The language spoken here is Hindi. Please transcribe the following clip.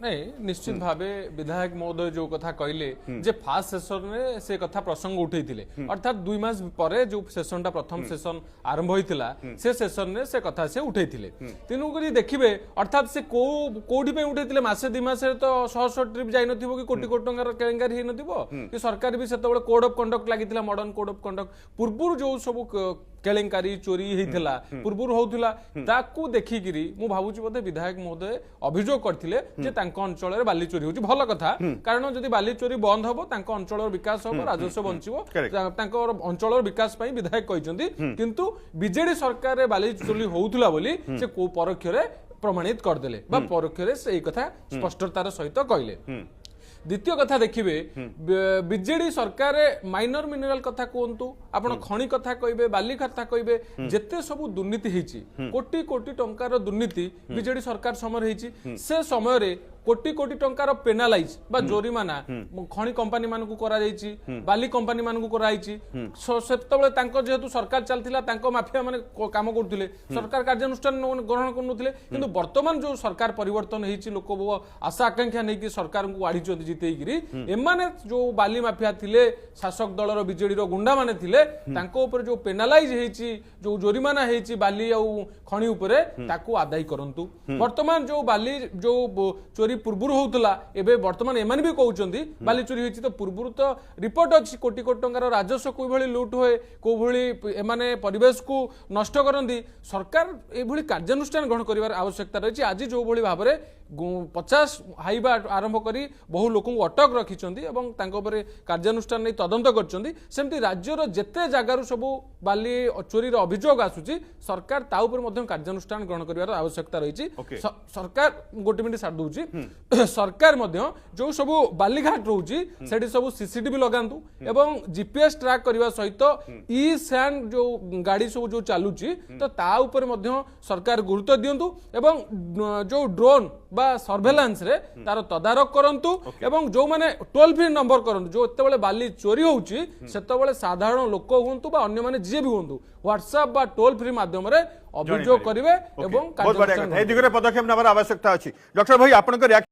नहीं निश्चित भावे विधायक महोदय जो कथा कहले जे फास्ट सेशन रे से कथा प्रसंग उठैथिले अर्थात 2 मास परे जो सेशनटा प्रथम सेशन आरंभ होइतिला से सेशन रे से कथा से उठैथिले तेनु करी देखिबे अर्थात से कोडी पे उठैथिले मासे 2 मास रे तो 100 ट्रिप जाई नथिबो कि कोटी कोटी टंकार केलेंगारी हे नथिबो कि सरकार भी सेतबेले कोड ऑफ कंडक्ट लागितिला मॉडर्न कोड ऑफ कंडक्ट पूर्वरु जो सब केलेंकारी चोरी होइथिला पूर्वरु होउथिला ताकू देखिकिरी मु भाबुची बोधे विधायक महोदय अभियोग करथिले जे तांको अंचल रे बाली चोरी होउची भल कथा कारण जदि बाली चोरी बंद हबो तांको अंचल विकास हबो राजस्व बंचिबो तांको अंचल विकास पई विधायक कहिसंती किंतु बीजेडी सरकार रे बाली चोरी होउथिला बोली से को परोक्ष रे प्रमाणित करदेले बा परोक्ष रे से कथा स्पष्टतार सहित कहले द्वितीय कथा देखिए बीजेडी सरकार माइनर मिनरल कथा कहतु आपण खणी कथा कहबे बाली कथा कहबे जेते सब दुर्नीति हेची कोटी कोटी टंकार दुर्नीति बीजेडी सरकार समय हेची से समय रे कोटी कोटी टंकार पेनालाइज बा जोरिमाना खणी कंपनी मान को करा जायची बाली कंपनी मान को करा जायची सेतबेले तांको जेहेतु सरकार चलथिला तांको माफिया माने काम करथिले सरकार कार्यानुष्ठान ग्रहण करनुथिले किंतु वर्तमान जो सरकार परिवर्तन हेची लोक आशा आकांक्षा नै कि सरकार को वाढी चोदी जितेगिरी एमाने जो बाली माफिया थिले शासक दलर बीजेडी रो गुंडा माने थिले तांको ऊपर जो पेनालाइज हेची जो जोरिमाना हेची बाली आ खणी ऊपर ताकू आदाय करंतु वर्तमान जो बाली जो चोरी पूर्व होता एवं बर्तमान एम भी कहते बाली चोरी होती तो पूर्व तो रिपोर्ट अच्छी कोटी कोटी टंकार राजस्व को लुट हुए कौ भाई परिवेश को नष्ट करती सरकार ये कार्यानुष्ठान ग्रहण कर आवश्यकता रही आज जो भाव में 50 हाइवा आरंभ करी बहु लोक अटक रखिंट कार्यानुष्ठान नहीं तदंत करमती राज्यर जेते जगार सब बाली चोरी अभियोग आसूची सरकार ता उपर कार्यानुष्ठान ग्रहण कर आवश्यकता रही सरकार गोटे मिनट सार दूची सरकार जो सब बालीघाट रोची से सब सीसीटीवी लगातु एवं जीपीएस ट्रैक करने सहित ई सैंड जो गाड़ी सब जो चलुची तो ता उपर सरकार गुरुत्व दिंतु एवं जो ड्रोन बा सर्वेलांस रे तार तदारक करंतु एवं जो माने टोल फ्री नंबर करंतु जो एतेबेले बाली चोरी होउची सेतेबेले साधारण लोक हुंतु बा अन्य माने जे भी हुंतु व्हाट्सएप बा टोल फ्री माध्यम रे अभियोग करिवे एवं बहुत बढ़िया ए दिगरे पदक्षेप नबर आवश्यकता अछि डॉक्टर भाई आपन